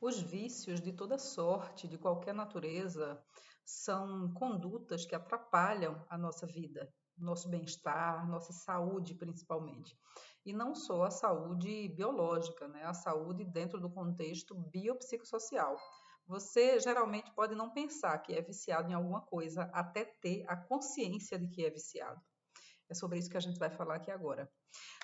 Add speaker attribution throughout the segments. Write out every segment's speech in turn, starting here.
Speaker 1: Os vícios de toda sorte, de qualquer natureza, são condutas que atrapalham a nossa vida, nosso bem-estar, nossa saúde principalmente. E não só a saúde biológica, né? A saúde dentro do contexto biopsicossocial. Você geralmente pode não pensar que é viciado em alguma coisa até ter a consciência de que é viciado. É sobre isso que a gente vai falar aqui agora.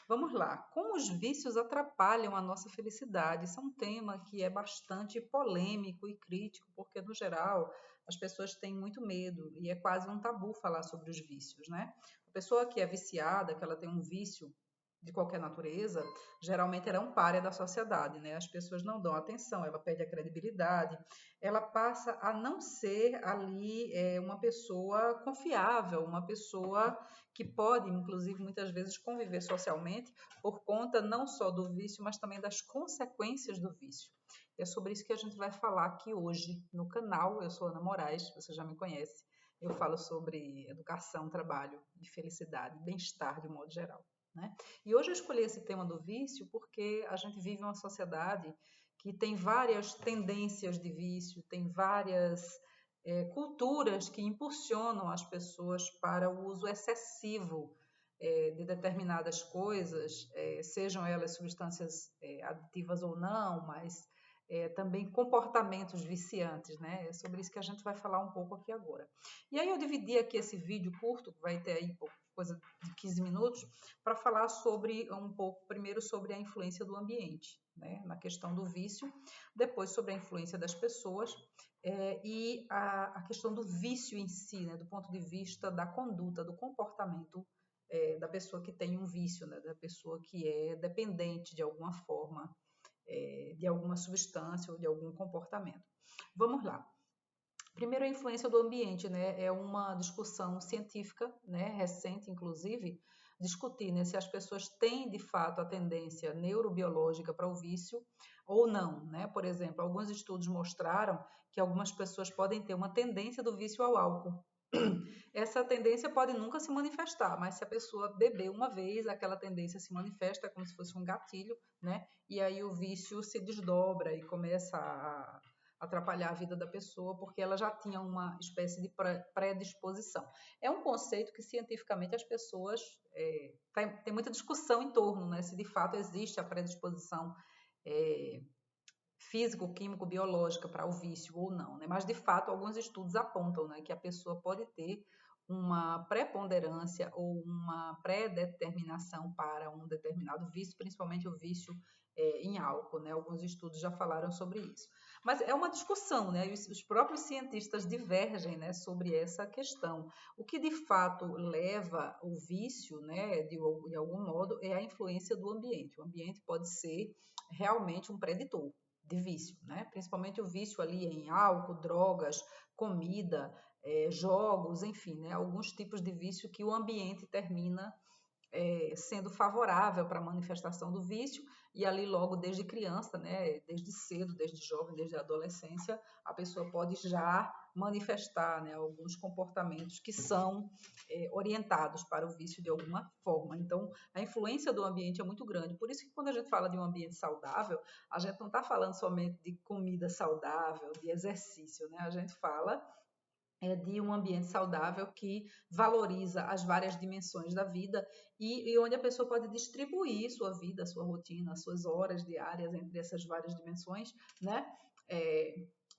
Speaker 1: Vamos lá. Como os vícios atrapalham a nossa felicidade? Isso é um tema que é bastante polêmico e crítico, porque, no geral, as pessoas têm muito medo e é quase um tabu falar sobre os vícios, né? A pessoa que é viciada, que ela tem um vício de qualquer natureza, geralmente ela é um pária da sociedade, né? As pessoas não dão atenção, ela perde a credibilidade, ela passa a não ser ali uma pessoa confiável, uma pessoa que pode, inclusive, muitas vezes conviver socialmente por conta não só do vício, mas também das consequências do vício. É sobre isso que a gente vai falar aqui hoje no canal. Eu sou Ana Moraes, você já me conhece. Eu falo sobre educação, trabalho e felicidade, bem-estar de um modo geral. Né? E hoje eu escolhi esse tema do vício porque a gente vive uma sociedade que tem várias tendências de vício, tem várias culturas que impulsionam as pessoas para o uso excessivo de determinadas coisas, sejam elas substâncias aditivas ou não, mas também comportamentos viciantes, né? É sobre isso que a gente vai falar um pouco aqui agora. E aí eu dividi aqui esse vídeo curto, que vai ter aí coisa de 15 minutos, para falar sobre um pouco, primeiro sobre a influência do ambiente, né, na questão do vício, depois sobre a influência das pessoas e a questão do vício em si, né, do ponto de vista da conduta, do comportamento da pessoa que tem um vício, né, da pessoa que é dependente de alguma forma de alguma substância ou de algum comportamento. Vamos lá. Primeiro, a influência do ambiente, né? É uma discussão científica, né? Recente, inclusive, discutir, né? Se as pessoas têm de fato a tendência neurobiológica para o vício ou não, né? Por exemplo, alguns estudos mostraram que algumas pessoas podem ter uma tendência do vício ao álcool. Essa tendência pode nunca se manifestar, mas se a pessoa beber uma vez, aquela tendência se manifesta como se fosse um gatilho, né? E aí o vício se desdobra e começa a atrapalhar a vida da pessoa, porque ela já tinha uma espécie de predisposição. É um conceito que cientificamente as pessoas tem muita discussão em torno, né? Se de fato existe a predisposição físico, químico, biológica para o vício ou não, né? Mas de fato alguns estudos apontam, né, que a pessoa pode ter uma preponderância ou uma predeterminação para um determinado vício, principalmente o vício em álcool, né? Alguns estudos já falaram sobre isso. Mas é uma discussão, né? Os próprios cientistas divergem, né, sobre essa questão. O que de fato leva o vício, né, de algum modo, é a influência do ambiente. O ambiente pode ser realmente um preditor de vício, né? Principalmente o vício ali em álcool, drogas, comida, jogos, enfim, né? Alguns tipos de vício que o ambiente termina sendo favorável para a manifestação do vício, e ali logo desde criança, né, desde cedo, desde jovem, desde a adolescência, a pessoa pode já manifestar, né, alguns comportamentos que são orientados para o vício de alguma forma. Então, a influência do ambiente é muito grande. Por isso que quando a gente fala de um ambiente saudável, a gente não está falando somente de comida saudável, de exercício, né? A gente fala de um ambiente saudável que valoriza as várias dimensões da vida e onde a pessoa pode distribuir sua vida, sua rotina, suas horas diárias entre essas várias dimensões, né?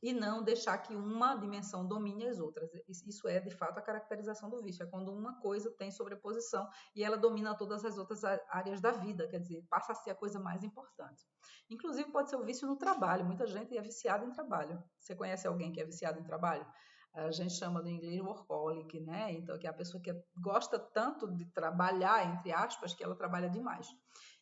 Speaker 1: E não deixar que uma dimensão domine as outras. Isso é, de fato, a caracterização do vício. É quando uma coisa tem sobreposição e ela domina todas as outras áreas da vida, quer dizer, passa a ser a coisa mais importante. Inclusive, pode ser o vício no trabalho. Muita gente é viciada em trabalho. Você conhece alguém que é viciado em trabalho? A gente chama do inglês workaholic, né? Então, que é a pessoa que gosta tanto de trabalhar, entre aspas, que ela trabalha demais.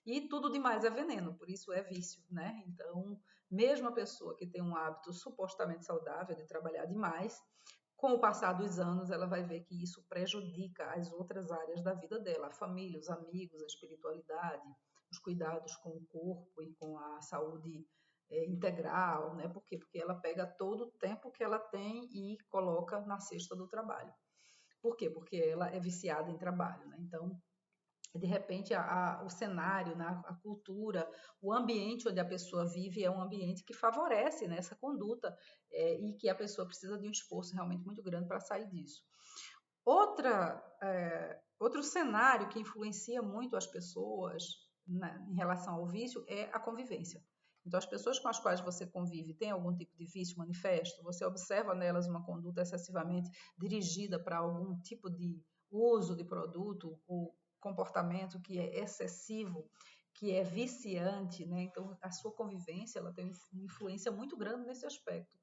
Speaker 1: E tudo demais é veneno, por isso é vício, né? Então, mesmo a pessoa que tem um hábito supostamente saudável de trabalhar demais, com o passar dos anos, ela vai ver que isso prejudica as outras áreas da vida dela, a família, os amigos, a espiritualidade, os cuidados com o corpo e com a saúde integral, né? Por quê? Porque ela pega todo o tempo que ela tem e coloca na cesta do trabalho. Por quê? Porque ela é viciada em trabalho, né? Então, de repente o cenário, né, a cultura, o ambiente onde a pessoa vive é um ambiente que favorece, né, essa conduta e que a pessoa precisa de um esforço realmente muito grande para sair disso. Outro cenário que influencia muito as pessoas, né, em relação ao vício é a convivência. Então, as pessoas com as quais você convive têm algum tipo de vício manifesto, você observa nelas uma conduta excessivamente dirigida para algum tipo de uso de produto ou comportamento que é excessivo, que é viciante, né? Então, a sua convivência ela tem uma influência muito grande nesse aspecto.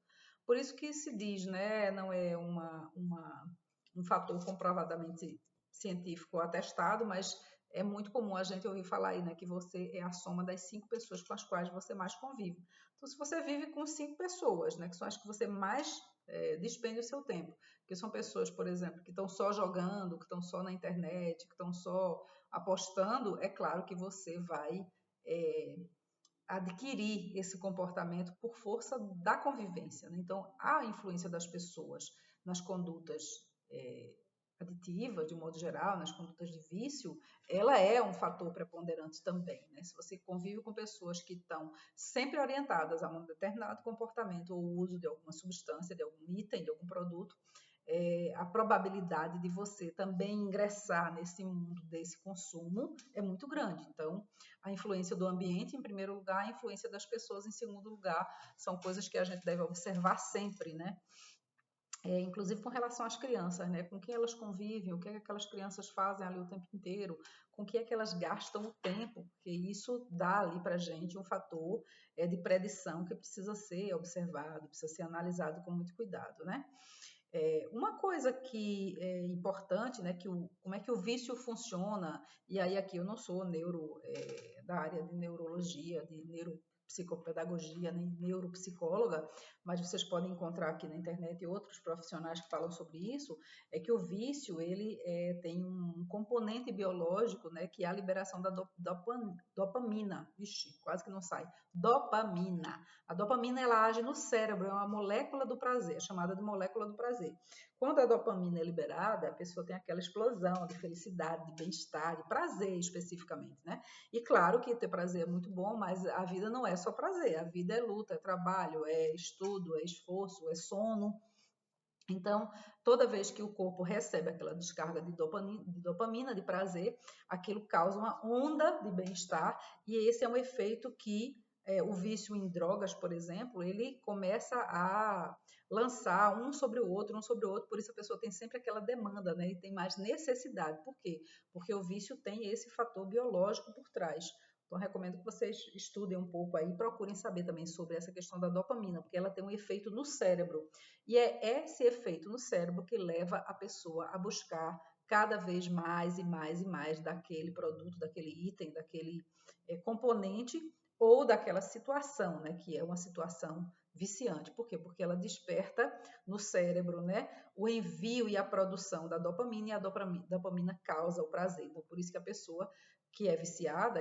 Speaker 1: Por isso que se diz, né, não é um fator comprovadamente científico atestado, mas é muito comum a gente ouvir falar aí, né, que você é a soma das 5 pessoas com as quais você mais convive. Então, se você vive com 5 pessoas, né, que são as que você mais despende o seu tempo, que são pessoas, por exemplo, que estão só jogando, que estão só na internet, que estão só apostando, é claro que você vai adquirir esse comportamento por força da convivência, né? Então, a influência das pessoas nas condutas aditivas, de modo geral, nas condutas de vício, ela é um fator preponderante também, né? Se você convive com pessoas que estão sempre orientadas a um determinado comportamento ou uso de alguma substância, de algum item, de algum produto, a probabilidade de você também ingressar nesse mundo desse consumo é muito grande. Então, a influência do ambiente, em primeiro lugar, a influência das pessoas, em segundo lugar, são coisas que a gente deve observar sempre, né? Inclusive com relação às crianças, né? Com quem elas convivem, o que é que aquelas crianças fazem ali o tempo inteiro, com que é que elas gastam o tempo, porque isso dá ali para a gente um fator de predição que precisa ser observado, precisa ser analisado com muito cuidado, né? Uma coisa que é importante, né, como é que o vício funciona, e aí aqui eu não sou da área de neurologia, de neuropsicopedagogia, nem neuropsicóloga, mas vocês podem encontrar aqui na internet outros profissionais que falam sobre isso, é que o vício, ele tem um componente biológico, né, que é a liberação da dopamina, ixi, quase que não sai, dopamina. A dopamina, ela age no cérebro, é uma molécula do prazer, chamada de molécula do prazer. Quando a dopamina é liberada, a pessoa tem aquela explosão de felicidade, de bem-estar, de prazer especificamente, né? E claro que ter prazer é muito bom, mas a vida não é só prazer, a vida é luta, é trabalho, é estudo, é esforço, é sono. Então, toda vez que o corpo recebe aquela descarga de dopamina, de prazer, aquilo causa uma onda de bem-estar, e esse é um efeito que o vício em drogas, por exemplo, ele começa a lançar um sobre o outro, por isso a pessoa tem sempre aquela demanda, né? E tem mais necessidade. Por quê? Porque o vício tem esse fator biológico por trás. Então, recomendo que vocês estudem um pouco aí, procurem saber também sobre essa questão da dopamina, porque ela tem um efeito no cérebro. E é esse efeito no cérebro que leva a pessoa a buscar cada vez mais e mais e mais daquele produto, daquele item, daquele componente ou daquela situação, né, que é uma situação viciante. Por quê? Porque ela desperta no cérebro, né, o envio e a produção da dopamina, e a dopamina causa o prazer. Então, por isso que a pessoa que é viciada,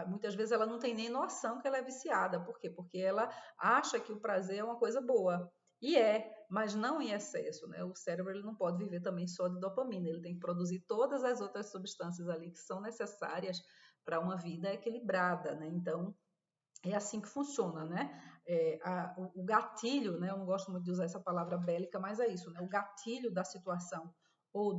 Speaker 1: muitas vezes ela não tem nem noção que ela é viciada. Por quê? Porque ela acha que o prazer é uma coisa boa. E mas não em excesso, né? O cérebro ele não pode viver também só de dopamina, ele tem que produzir todas as outras substâncias ali que são necessárias para uma vida equilibrada, né? Então, é assim que funciona, né? O gatilho, né? Eu não gosto muito de usar essa palavra bélica, mas é isso, né? O gatilho da situação ou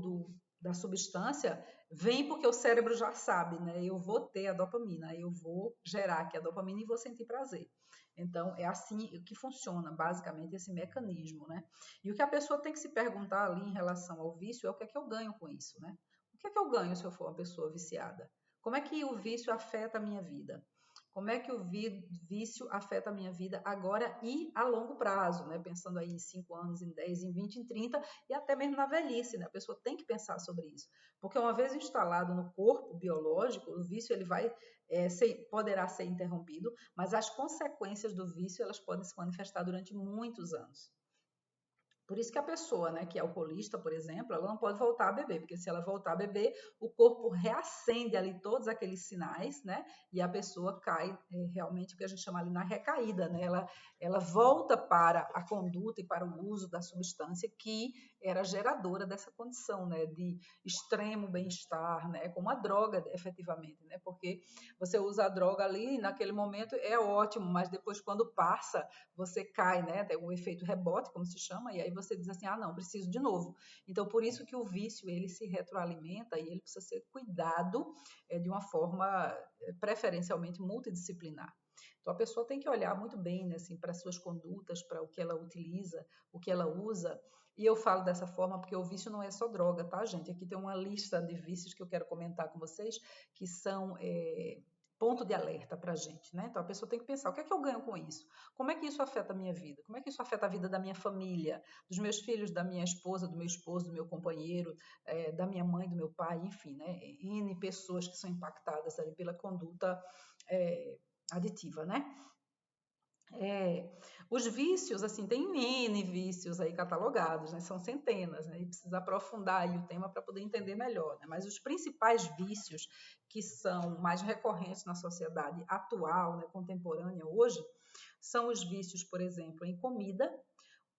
Speaker 1: da substância vem porque o cérebro já sabe, né? Eu vou ter a dopamina, eu vou gerar aqui a dopamina e vou sentir prazer. Então, é assim que funciona, basicamente, esse mecanismo, né? E o que a pessoa tem que se perguntar ali em relação ao vício é o que é que eu ganho com isso, né? O que é que eu ganho se eu for uma pessoa viciada? Como é que o vício afeta a minha vida? Como é que o vício afeta a minha vida agora e a longo prazo, né? Pensando aí em 5 anos, em 10, em 20, em 30 e até mesmo na velhice, né? A pessoa tem que pensar sobre isso. Porque uma vez instalado no corpo biológico, o vício ele poderá ser interrompido, mas as consequências do vício elas podem se manifestar durante muitos anos. Por isso que a pessoa, né, que é alcoolista, por exemplo, ela não pode voltar a beber, porque se ela voltar a beber, o corpo reacende ali todos aqueles sinais, né, e a pessoa cai realmente o que a gente chama ali na recaída, né, ela volta para a conduta e para o uso da substância que era geradora dessa condição, né, de extremo bem-estar, né, como a droga, efetivamente, né, porque você usa a droga ali, naquele momento é ótimo, mas depois quando passa, você cai, né, tem o efeito rebote, como se chama, e aí você diz assim, ah, não, preciso de novo. Então, por isso que o vício, ele se retroalimenta e ele precisa ser cuidado de uma forma preferencialmente multidisciplinar. Então, a pessoa tem que olhar muito bem, né, assim, para suas condutas, para o que ela utiliza, o que ela usa. E eu falo dessa forma porque o vício não é só droga, tá, gente? Aqui tem uma lista de vícios que eu quero comentar com vocês, que são ponto de alerta para a gente, né? Então, a pessoa tem que pensar, o que é que eu ganho com isso? Como é que isso afeta a minha vida? Como é que isso afeta a vida da minha família, dos meus filhos, da minha esposa, do meu esposo, do meu companheiro, da minha mãe, do meu pai, enfim, né? N pessoas que são impactadas ali pela conduta aditiva, né? Os vícios, assim, tem N vícios aí catalogados, né? São centenas, né? E precisa aprofundar aí o tema para poder entender melhor, né? Mas os principais vícios que são mais recorrentes na sociedade atual, né, contemporânea hoje, são os vícios, por exemplo, em comida,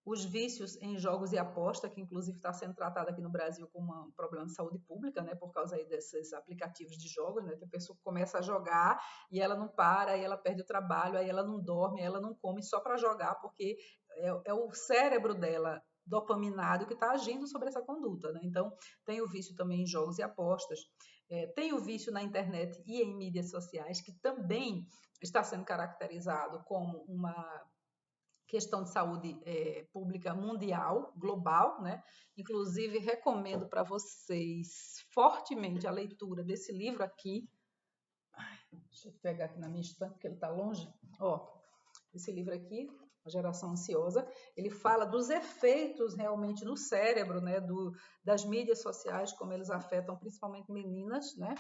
Speaker 1: os vícios em jogos e aposta, que inclusive está sendo tratado aqui no Brasil como um problema de saúde pública, né, por causa aí desses aplicativos de jogos, né, tem pessoa que começa a jogar e ela não para, aí ela perde o trabalho, aí ela não dorme, aí ela não come só para jogar, porque é o cérebro dela dopaminado que está agindo sobre essa conduta, né? Então, tem o vício também em jogos e apostas, tem o vício na internet e em mídias sociais, que também está sendo caracterizado como uma questão de saúde pública mundial, global, né? Inclusive, recomendo para vocês fortemente a leitura desse livro aqui. Deixa eu pegar aqui na minha estante, porque ele está longe. Ó, esse livro aqui, A Geração Ansiosa, ele fala dos efeitos realmente no cérebro, né, das mídias sociais, como eles afetam principalmente meninas, né?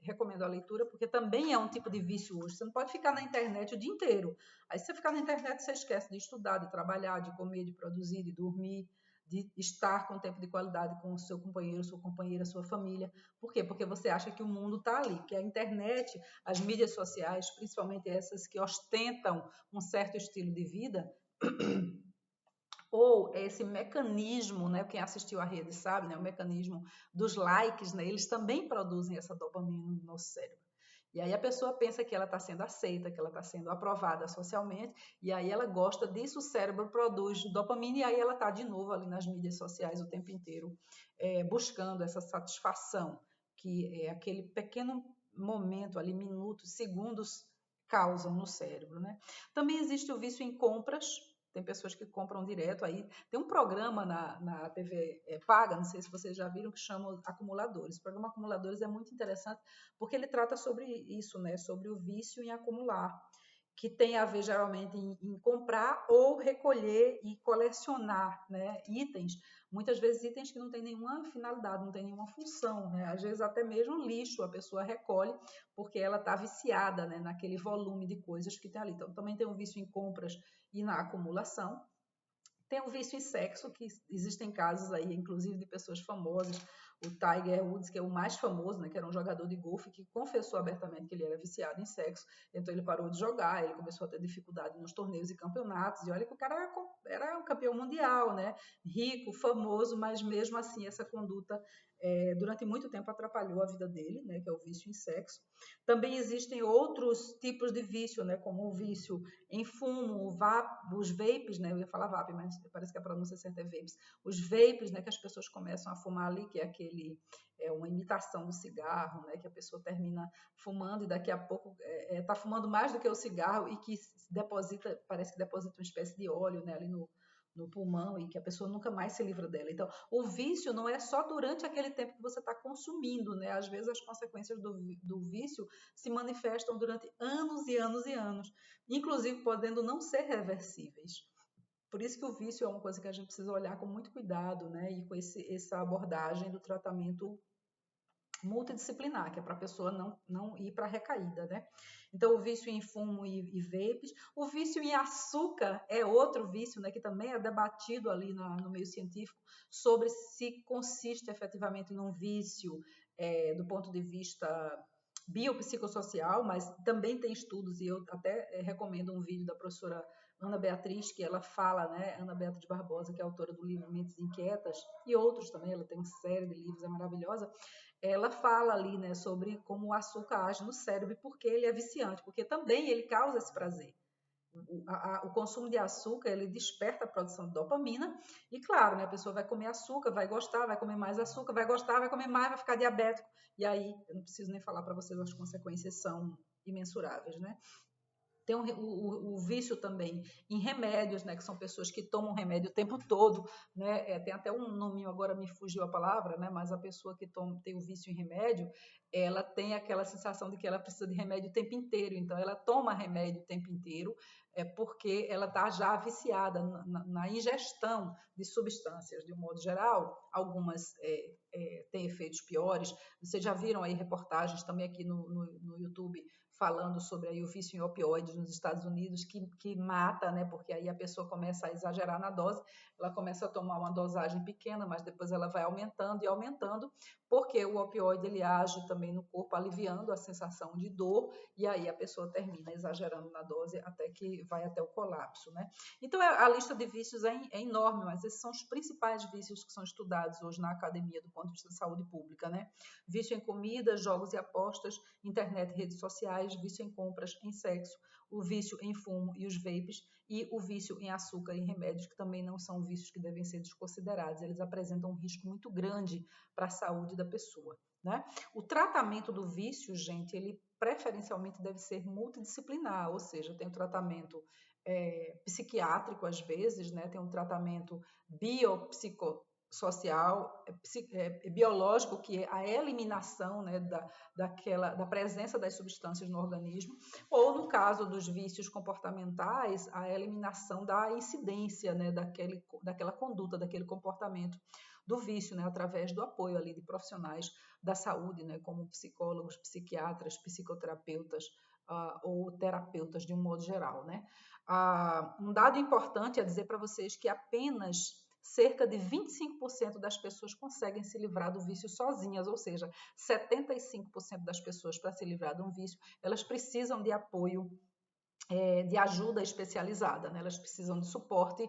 Speaker 1: Recomendo a leitura, porque também é um tipo de vício hoje. Você não pode ficar na internet o dia inteiro. Aí, se você ficar na internet, você esquece de estudar, de trabalhar, de comer, de produzir, de dormir, de estar com tempo de qualidade com o seu companheiro, sua companheira, sua família. Por quê? Porque você acha que o mundo está ali, que a internet, as mídias sociais, principalmente essas que ostentam um certo estilo de vida, ou esse mecanismo, né, quem assistiu à rede sabe, né, o mecanismo dos likes, né, eles também produzem essa dopamina no nosso cérebro. E aí a pessoa pensa que ela está sendo aceita, que ela está sendo aprovada socialmente, e aí ela gosta disso, o cérebro produz dopamina, e aí ela está de novo ali nas mídias sociais o tempo inteiro, buscando essa satisfação, que é aquele pequeno momento ali, minutos, segundos, causam no cérebro, né? Também existe o vício em compras, tem pessoas que compram direto aí. Tem um programa na TV paga, não sei se vocês já viram, que chama Acumuladores. O programa Acumuladores é muito interessante porque ele trata sobre isso, né? Sobre o vício em acumular, que tem a ver geralmente em comprar ou recolher e colecionar, né, itens, muitas vezes itens que não têm nenhuma finalidade, não têm nenhuma função, né? Às vezes até mesmo lixo a pessoa recolhe porque ela está viciada, né, naquele volume de coisas que tem ali. Então também tem um vício em compras e na acumulação. Tem o vício em sexo, que existem casos aí, inclusive de pessoas famosas. O Tiger Woods, que é o mais famoso, né, que era um jogador de golfe, que confessou abertamente que ele era viciado em sexo. Então ele parou de jogar, ele começou a ter dificuldade nos torneios e campeonatos. E olha que o cara era um campeão mundial, né? Rico, famoso, mas mesmo assim essa conduta durante muito tempo atrapalhou a vida dele, né, que é o vício em sexo. Também existem outros tipos de vício, né, como o vício em fumo, os vapes, né? Eu ia falar vape, mas parece que a pronúncia certa é vapes. Os vapes, né? Que as pessoas começam a fumar ali, que é uma imitação do cigarro, né? Que a pessoa termina fumando e daqui a pouco está fumando mais do que o cigarro e que deposita, parece que deposita uma espécie de óleo, né? Ali no pulmão e que a pessoa nunca mais se livra dela. Então, o vício não é só durante aquele tempo que você está consumindo, né? Às vezes as consequências do vício se manifestam durante anos e anos e anos, inclusive podendo não ser reversíveis. Por isso que o vício é uma coisa que a gente precisa olhar com muito cuidado, né? E com essa abordagem do tratamento multidisciplinar, que é para a pessoa não ir para a recaída, né? Então, o vício em fumo e vapes. O vício em açúcar é outro vício, né, que também é debatido ali no meio científico, sobre se consiste efetivamente num vício do ponto de vista biopsicossocial, mas também tem estudos, e eu até recomendo um vídeo da professora Ana Beatriz, que ela fala, né, Ana Beatriz Barbosa, que é autora do livro Mentes Inquietas, e outros também, ela tem uma série de livros, é maravilhosa. Ela fala ali, né, sobre como o açúcar age no cérebro e por que ele é viciante, porque também ele causa esse prazer. O consumo de açúcar, ele desperta a produção de dopamina e, claro, né, a pessoa vai comer açúcar, vai gostar, vai comer mais açúcar, vai gostar, vai comer mais, vai ficar diabético. E aí, eu não preciso nem falar para vocês, as consequências são imensuráveis, né? Tem o vício também em remédios, né? Que são pessoas que tomam remédio o tempo todo, né? Tem até um nominho, agora me fugiu a palavra, né? Mas a pessoa que tem o vício em remédio, ela tem aquela sensação de que ela precisa de remédio o tempo inteiro. Então, ela toma remédio o tempo inteiro, porque ela está já viciada na ingestão de substâncias, de um modo geral. Algumas têm efeitos piores. Vocês já viram aí reportagens também aqui no YouTube falando sobre aí o vício em opioides nos Estados Unidos, que mata, né? Porque aí a pessoa começa a exagerar na dose, ela começa a tomar uma dosagem pequena, mas depois ela vai aumentando e aumentando, porque o opioide ele age também no corpo, aliviando a sensação de dor, e aí a pessoa termina exagerando na dose até que vai até o colapso, né? Então a lista de vícios é enorme, mas esses são os principais vícios que são estudados hoje na academia do ponto de vista da saúde pública, né? Vício em comida, jogos e apostas, internet e redes sociais, vício em compras, em sexo, o vício em fumo e os vapes, e o vício em açúcar e remédios, que também não são vícios que devem ser desconsiderados. Eles apresentam um risco muito grande para a saúde da pessoa, né? O tratamento do vício, gente, ele preferencialmente deve ser multidisciplinar, ou seja, tem o tratamento psiquiátrico às vezes, né? Tem um tratamento biopsicossocial, biológico, que é a eliminação, né, da presença das substâncias no organismo, ou no caso dos vícios comportamentais, a eliminação da incidência, né, daquela conduta, daquele comportamento do vício, né, através do apoio ali de profissionais da saúde, né, como psicólogos, psiquiatras, psicoterapeutas, ou terapeutas de um modo geral, né? Um dado importante é dizer para vocês que apenas cerca de 25% das pessoas conseguem se livrar do vício sozinhas, ou seja, 75% das pessoas, para se livrar de um vício, elas precisam de apoio, de ajuda especializada, né? Elas precisam de suporte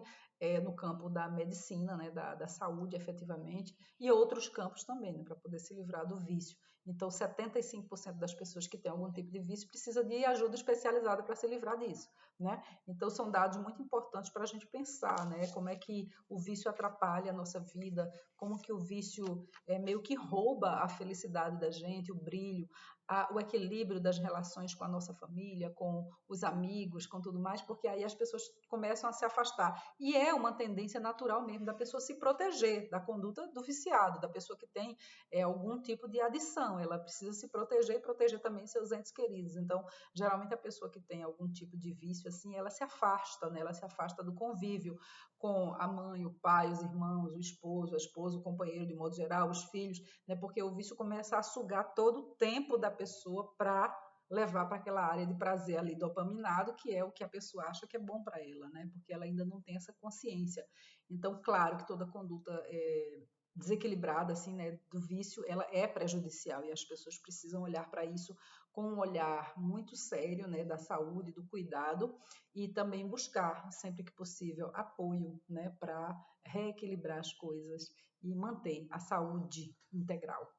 Speaker 1: no campo da medicina, né? da saúde, efetivamente, e outros campos também, né? Para poder se livrar do vício. Então, 75% das pessoas que têm algum tipo de vício precisa de ajuda especializada para se livrar disso, né? Então, são dados muito importantes para a gente pensar, né? Como é que o vício atrapalha a nossa vida, como que o vício meio que rouba a felicidade da gente, o brilho, o equilíbrio das relações com a nossa família, com os amigos, com tudo mais, porque aí as pessoas começam a se afastar. E é uma tendência natural mesmo da pessoa se proteger da conduta do viciado, da pessoa que tem algum tipo de adição. Ela precisa se proteger e proteger também seus entes queridos. Então, geralmente a pessoa que tem algum tipo de vício, assim, ela se afasta, né? Ela se afasta do convívio com a mãe, o pai, os irmãos, o esposo, a esposa, o companheiro, de modo geral, os filhos, né? Porque o vício começa a sugar todo o tempo da pessoa para levar para aquela área de prazer ali dopaminado, que é o que a pessoa acha que é bom para ela, né? Porque ela ainda não tem essa consciência. Então, claro que toda conduta desequilibrada, assim, né, do vício, ela é prejudicial e as pessoas precisam olhar para isso com um olhar muito sério, né, da saúde, do cuidado, e também buscar, sempre que possível, apoio, né, para reequilibrar as coisas e manter a saúde integral.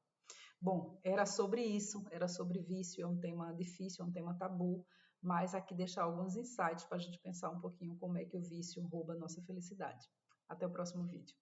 Speaker 1: Bom, era sobre isso, era sobre vício, é um tema difícil, é um tema tabu, mas aqui deixar alguns insights para a gente pensar um pouquinho como é que o vício rouba a nossa felicidade. Até o próximo vídeo.